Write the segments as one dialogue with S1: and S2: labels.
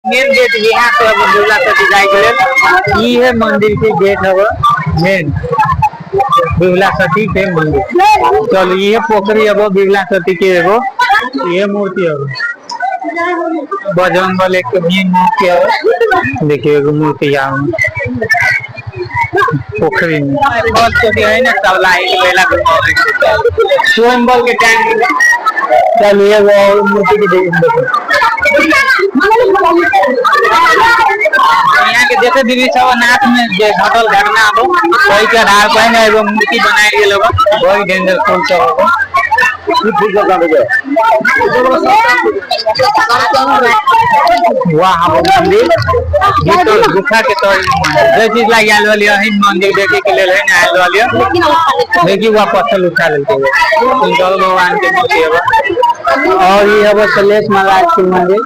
S1: Main gate यहाँ से अब दुर्गा सती जाए के लिए ये है मंदिर के गेट है मेन दुर्गा सती के मंदिर। चलो ये पोखरी अब दुर्गा सती के एगो ये मूर्ति है बजरंग बली के मेन मूर्ति है। देखिए एगो मूर्ति यहाँ पोखरी में बहुत छोटी है ना सब लाइन मेला स्वयंवर के टाइम। चलिए वो मूर्ति की यहाँ के जैसे दीदी सब नाथ में घटल घटना हो वही के आधार पर एगो मूर्ति बनाए गए वही डेंजर फूल सब वहाँ मंदिर गुफा के तौर जो चीज लगी आयल वाली मंदिर देखे के लिए आयल वाली देखिए वह पत्थर उठा लेते भगवान के मूर्ति है। और ये है सलेश महाराज की मंदिर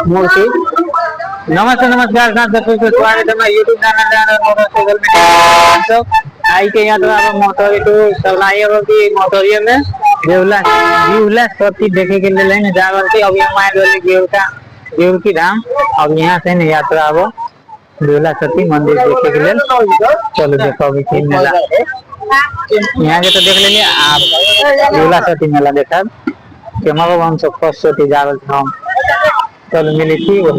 S1: मूर्ति। नमस्ते नमस्कार स्वागत है यूट्यूब चैनल मोटरसाइकिल में आई के यहाँ तो मोटर की मोटरिया में बिहुला सब चीज देखे के लिए जा रही। अब यहाँ आए गेहूं की धाम। अब यहाँ से यात्रा अब बिहुला सती मंदिर देखे के लिए चलो देखो अभी मेला यहाँ के तो देख लेंगे आप बिहुला सती मेला देखा हम सब फर्स्ट चोटी जा रहे चलो मिली थी। तो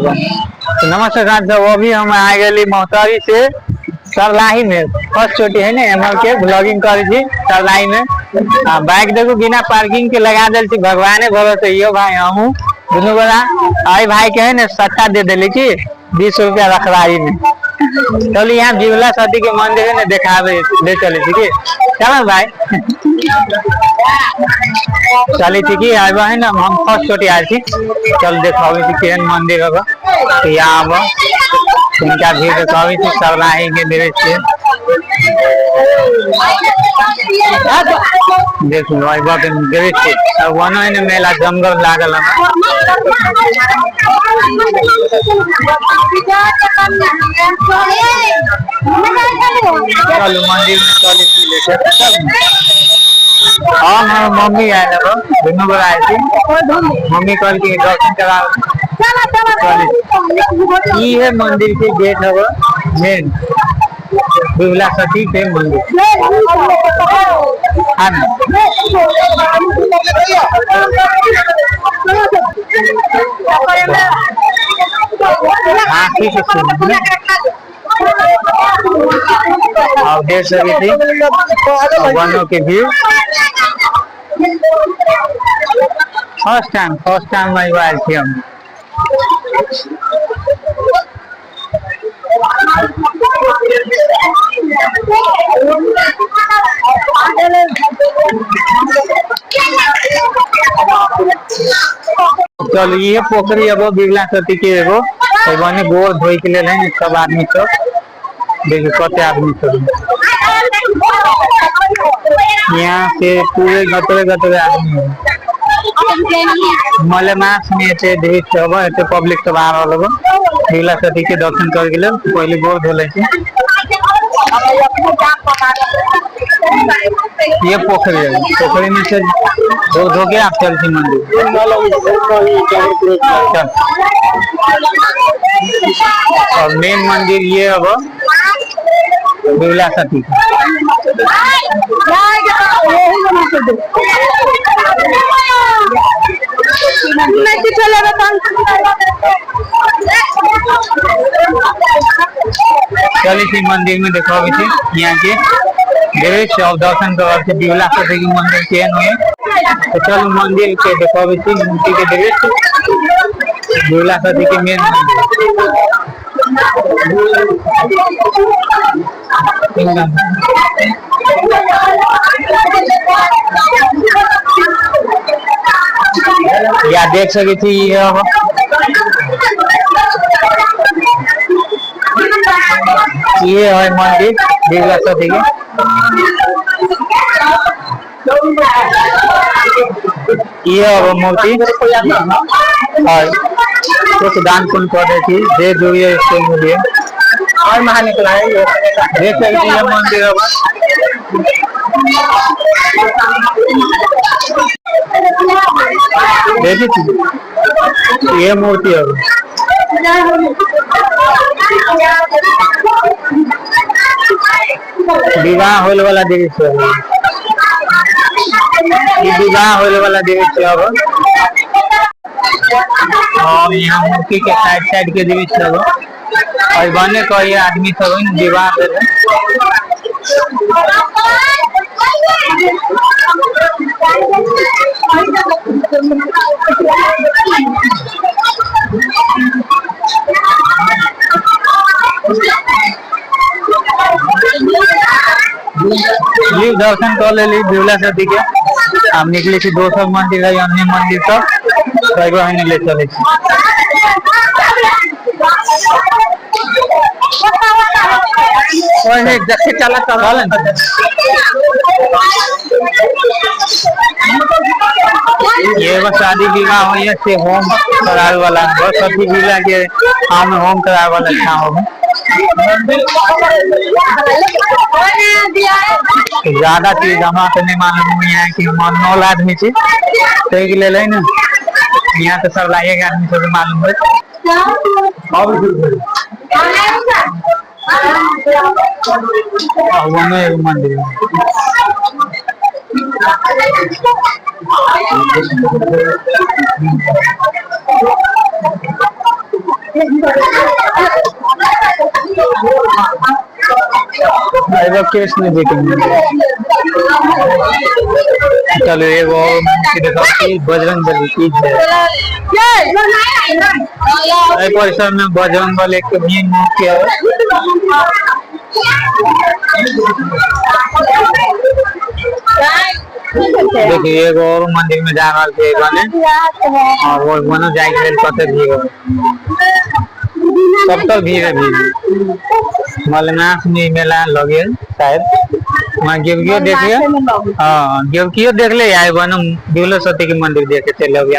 S1: नमस्कार सब अभी हम आ गए मोहतारी से सरलाही में फर्स्ट चोटी है ना एम के ब्लॉगिंग करी थी सरलाही में। बाइक देखो बिना पार्किंग के लगा दिल थी भगवान भरोसे यो भाई हम दोनों बड़ा आई भाई के है ना सट्टा दे दिली थी 20 रुपया रखवारी में। चलो यहाँ बिहुला सती के मंदिर है ना देखा ले चले थी चलो भाई चली थी कि आए है ना हम फर्स्ट चोटी आए थी। चल देखा केहन मंदिर होगा तो यहाँ अब इनका भीड़ देखा सरलाही के दृश्य देख लो दृश्य वन मेला जंगल लागल चलो मंदिर में चली हाँ मम्मी आए दोनों बार आए थे मम्मी कल के दर्शन करा। ये है मंदिर के गेट है मेन बिहुला सती के मंदिर। और देख सके थी वनों के भीड़ फर्स्ट टाइम मैं आए थे हम। चलो ये पोखरी अब बिहुला सती के एगो बने गोर धोई के लिए सब आदमी सब देखिए कते आदमी सब यहाँ से पूरे गतरे आदमी मलेमास में दृश्य पब्लिक सब आ रहा बिहुला सती के दर्शन कर पहले गोर धोले ये पोखरी है पोखरी में से धो के आप चलती मंदिर और मेन मंदिर ये अब बिहुला सती चली थी मंदिर में देखो अभी थी यहाँ के दृश्य और दर्शन कर बिहुला सती के मंदिर के तो चलो मंदिर के देखो अभी थी मूर्ति के दृश्य बिहुला सती के मेन या देख सकी थी ये है मंदिर बिहुला सती के। ये अब मूर्ति और कुछ दान पुण्य कर रही थी दे जो ये इसके मूल्य और महा निकला है देख सकते हैं मंदिर अब देखी थी ये मूर्ति अब विवाह होने वाला दृश्य है, ये विवाह होने वाला दृश्य है और यहाँ मूर्ति के साइड साइड के दृश्य है और बने को ये आदमी सब विवाह कर दर्शन कर ले बिवला सती के हम निकले 200 मंदिर है अन्य मंदिर तक ले चले जैसे चला ये बस शादी विवाह हुई है से होम करावे वाला बस सती विवाह के हम होम करावे वाला अच्छा होगा ज्यादा चीज हमारा तो नहीं मालूम हुई है कि हम 9 आदमी थी तो ले ले ना यहाँ तो सब लाइएगा आदमी सब मालूम है मंदिर केस नहीं देखेंगे चलो एक और बजरंग बली की परिसर में बजरंग बली एक मेन मुख्य देखिए एक और मंदिर में जा रहा है और वो मनो जाए कत सब तो भीड़ है भीड़ मलनाथ में मेला लगे शायद वहाँ गेवकियो देखिए हाँ गेवकियो देख ले आए बनो बिवला सती के मंदिर देखे थे लोग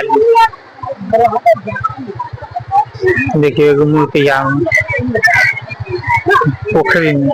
S1: देखिए मूर्ति यहाँ पोखरी में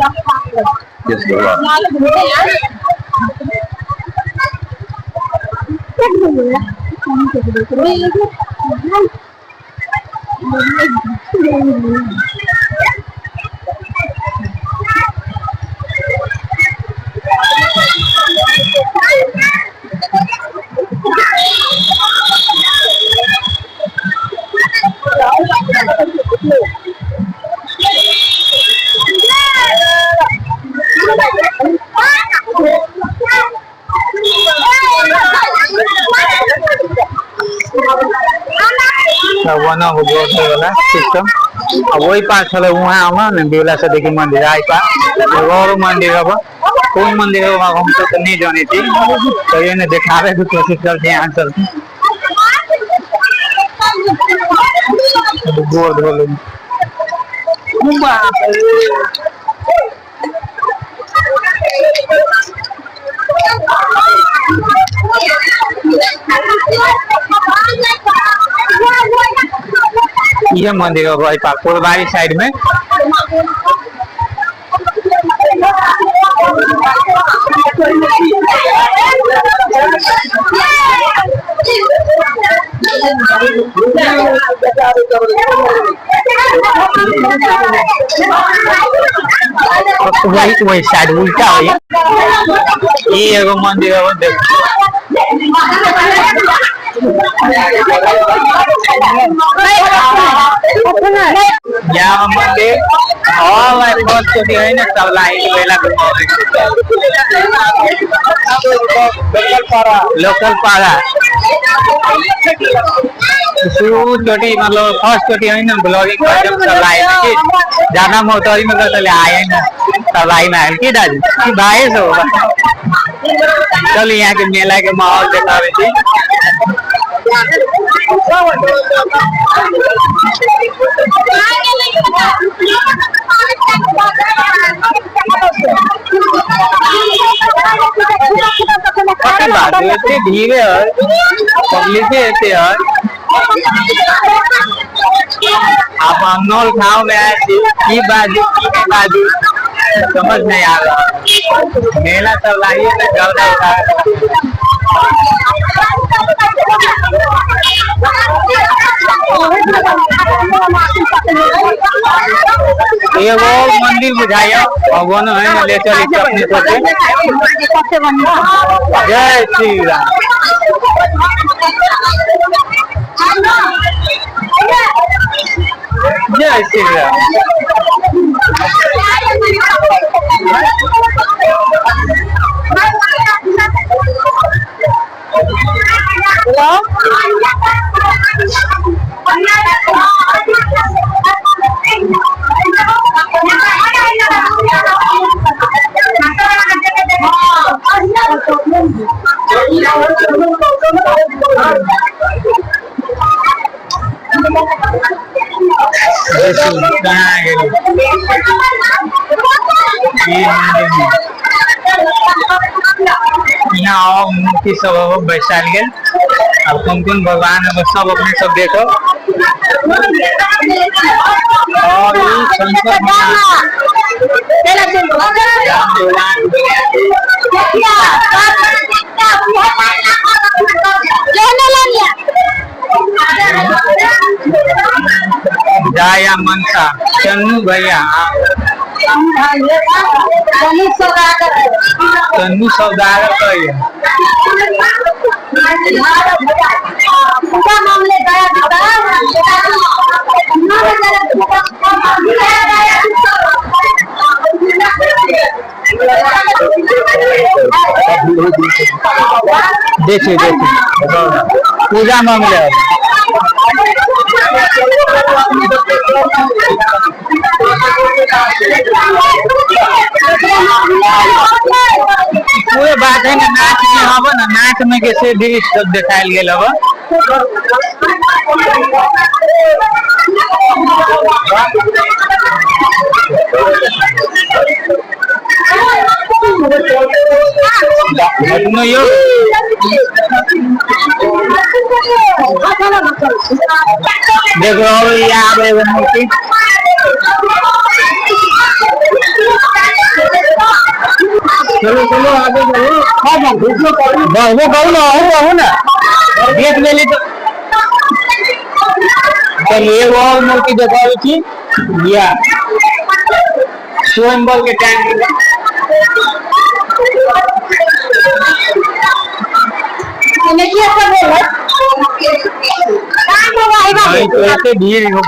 S1: बना वाला सिस्टम वही पास वहाँ आवा ना बिवला सती के मंदिर आई और मंदिर अब कौन मंदिर है हम तो नहीं जाने थी तो ये दिखावे की कोशिश करते हैं यहाँ चलते गोर धो ये मंदिर है भाई पूर्वारी साइड में वही साइड उल्टा है ये एगो मंदिर है यहाँ मंदिर और बहुत छोटी है ना सब लाइन वेला लोकल पारा छोटी मतलब फर्स्ट छोटी है ना ब्लॉगिंग सब लाइन ज्यादा मोटरी में चले आए ना सब लाइन आए की दादी भाई से होगा चल यहाँ के मेला के माहौल देखा थी भीड़ है पब्लिक है आप अमनौल गाँव में आए की बाजू समझ नहीं आ रहा मेला सब लाइए ना ये वो मंदिर बुझाया भगवान है ना, ले चल अपने सबसे। जय श्री राम। जय श्री राम। यहाँ मूर्ति सब बैसाल गए। अब कौन कौन भगवान है सब अपने सब देखो। और शंकर जाया मनसा चन्नू भैया तन्नू सौदागर देखिए पूजा मामले पूरे बात है ना, नाच में हब ना, नाच में कैसे दृश्य सब देखायल गेल हब। देखो यहाँ मूर्ति चलो चलो आगे चलो कहू ना देख ले तो चलिए वो मूर्ति देखा थी या स्वयंवर के टाइम ऐसे भीड़ हो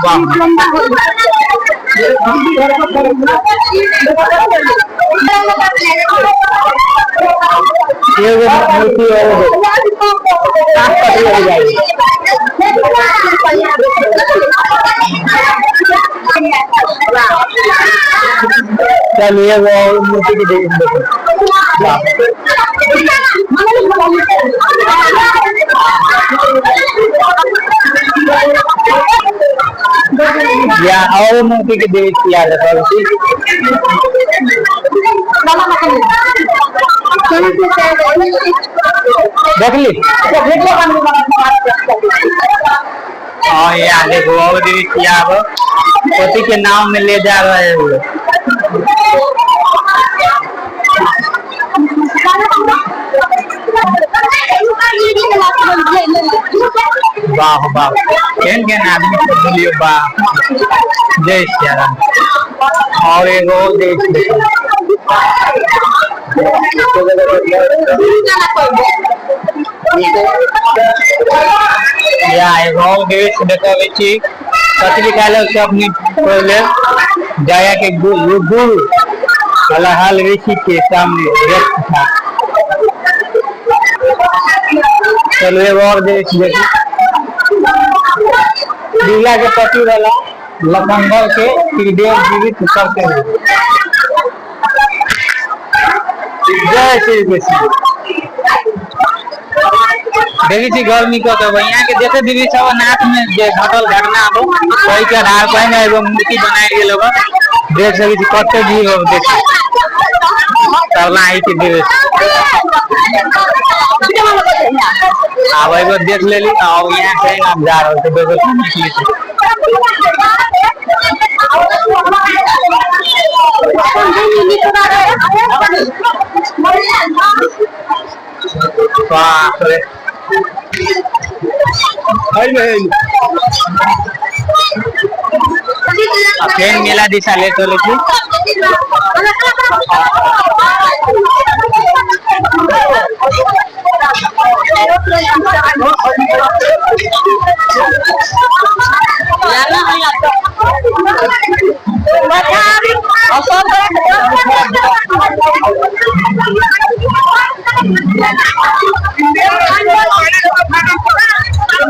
S1: चलिए वो मूर्ति की या और मूर्ति के देवी किया देख ली। और यहाँ देखो और देवी किया पति के नाम में ले जा रहे हैं। वाह वाह केन आदमी से बोलियो वाह। जय श्री राम। और एगो देश या एगो देश देखावे छी कथी लिखाल से अपनी पहले जाया के गुरु अलहाल ऋषि के सामने व्यक्त था। चलो एगो और देश देखिए दिला के पति वाला लखनऊ के त्रिदेव जीवित करते हैं। जय श्री कृष्ण। देखी थी गर्मी का तो यहाँ के देखे दीदी सब नाथ में घटल घटना हो वही के आधार पर एगो मूर्ति बनाए गए लोग देख सकी थी कते भी हो देख करना आई थी देवे अब एगो देख ले ली और यहाँ से हम जा रहे थे देखो बाप रे ट्रेन मेला दिशा ले चलो की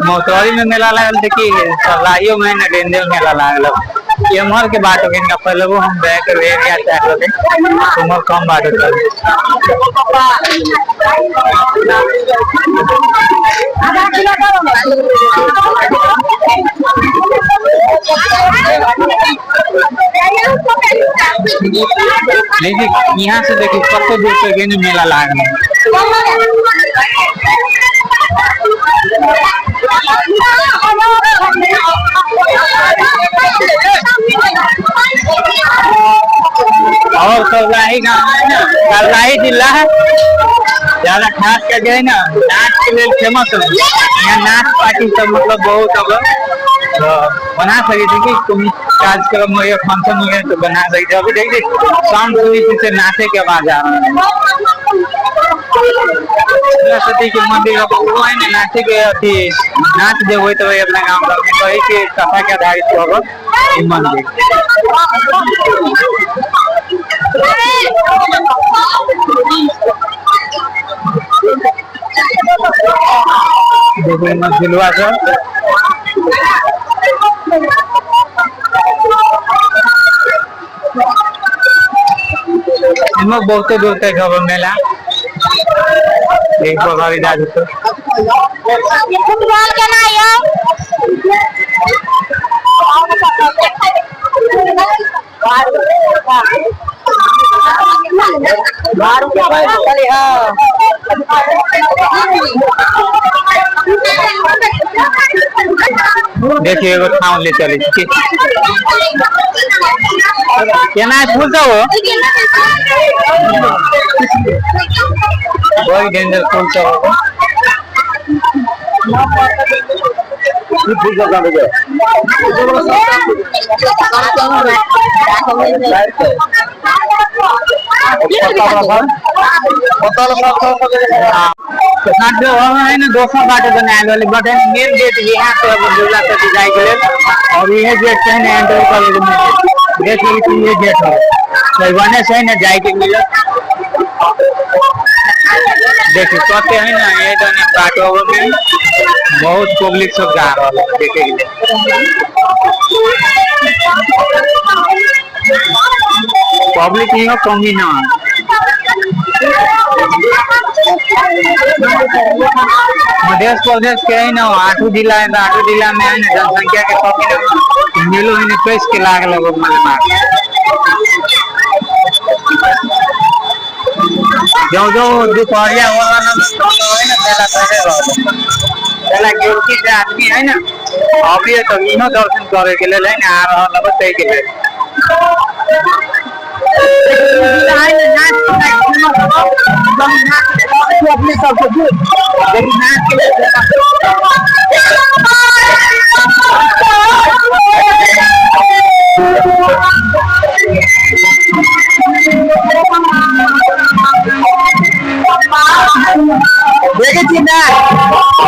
S1: मोतवारी में मेला लागल देखिए सलाहियों में नरेंद्र मेला लागल एमहर के बाट के इनका पहले वो हम बैक एरिया चेक करते तुम कम बाट कर देखिए यहाँ से देखिए कत दूर तक मेला लागल और करलाही गाँव है ना करलाही जिला है ज्यादा खास कर है ना नाच के लिए फेमस है यहाँ नाच पार्टी सब मतलब बहुत अब बना सके थे कि तुम कार्यक्रम हो या फंक्शन हो तो बना सकते अभी देखिए शाम से नाचे के आवाज आ रहा है सरस्वती के मंदिर है ना नाचे के अथी नाच दे हुए तो अपना गाँव में कही के कथा के आधारित होगा मंदिर देखो झुलवा सब बहुत दूर तक खबर मेला एक बार इधर फुटबॉल के ना देखिए एगो ठाव ले चले केना फूल सब बहुत डेंजर फूल सब फूल सब है ना 200 बाट बनाए वाले बट मेन गेट यहाँ से दुर्गा चौक जाए के लिए और ये गेट से ना एंटर कर गेट ये गेट है तो बने से ना जाए के मिले देखिए कहते हैं ना ये दोनों बाटो में बहुत पब्लिक सब जा रहा है देखे के लिए पब्लिक यहाँ कमी ना मध्य प्रदेश के है ना 8 जिला है 8 जिला में है जनसंख्या के कमी ना मेलो है पैस के लाग लगभग मालूम जो दोपहरिया वाला है ना मेला करे मेला के उनकी से आदमी है ना अभी तो इनो दर्शन करे के लिए ना आ रहा है बताइए के लिए अपने सबको देखे चिन्ह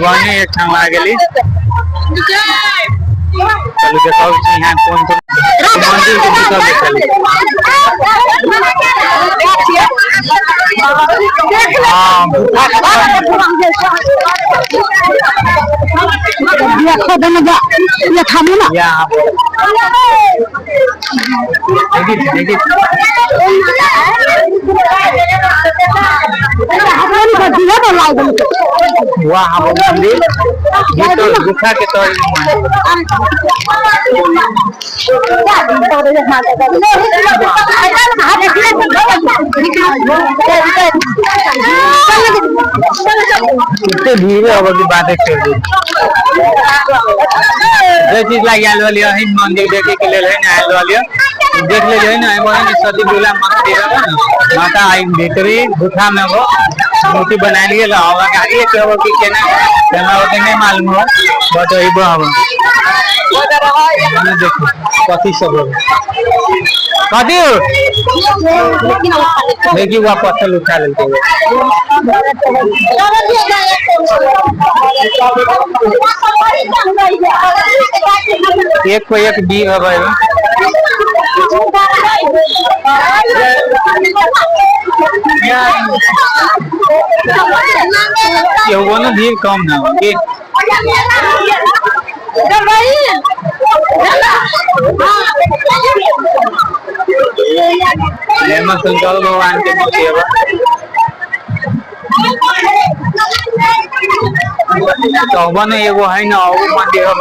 S1: बहने एक ठाम आ गेली। चलू देखो यहाँ कौन कौन मंदिर के भीतर देखली। वहाँ मंदिर गुफा के तौर धीरे अब बातें कर दी जो चीज लगी आयल वाली मंदिर देखे के लिए आयल वाली देख ले जो है ना सती दुर्गा मंदिर है माता आई भीतरी गुफा में वो मूर्ति बना लिए आगे के हो कि केना केना होते नहीं मालूम हो बट वही बहब देखो कथी सब कथी देखिए वहाँ पत्थर उठा लेते एक को एक दी है भाई ये भीड़ कम ना हो शंकर भगवान के मूर्ति है तो एगो है ना मंदिर है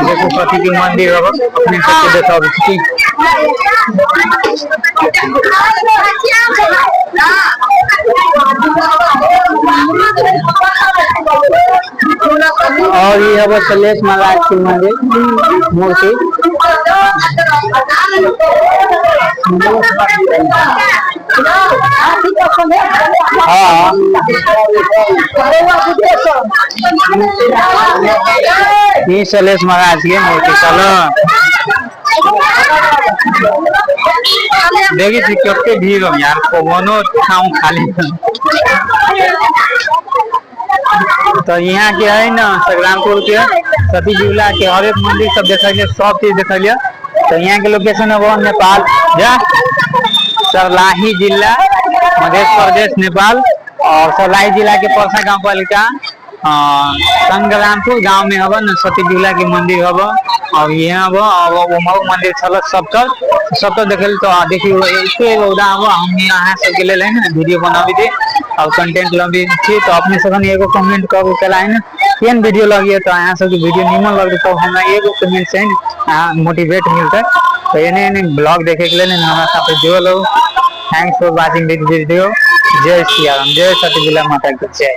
S1: देखो कथी के मंदिर है अपने सबके देखो और ये है सलेश महाराज की मंदिर मूर्ति हाँ ये सलेश महाराज की मूर्ति चलो देखिए कितने भीड़ हो यार कोनो ठाम खाली तो यहाँ के है ना संग्रामपुर के सती जुला के हर एक मंदिर सब देख सब चीज देख लिया। तो यहाँ के लोकेशन है वो नेपाल सर्लाही जिला मध्य प्रदेश नेपाल और सर्लाही जिला के परसा गांव पालिका संग्रामपुर गांव में हवा न सती जुला के मंदिर हवा और यहाँ मंदिर छल सब तो देखे तो देखिए हम यहाँ सबके ले वीडियो बनाबी थी और कंटेंट लगी थी तो अपने सब एगो कमेंट कर चला है ना केन वीडियो लगी तो यहाँ सब वीडियो निमन लगे तो हमें एगो कमेंट से मोटिवेट मिलता तो ये ब्लॉग देखे के लिए हमारे साथ जुड़ल हो। Thanks for watching this video. जय श्री राम, जय सती जुला माता की जय।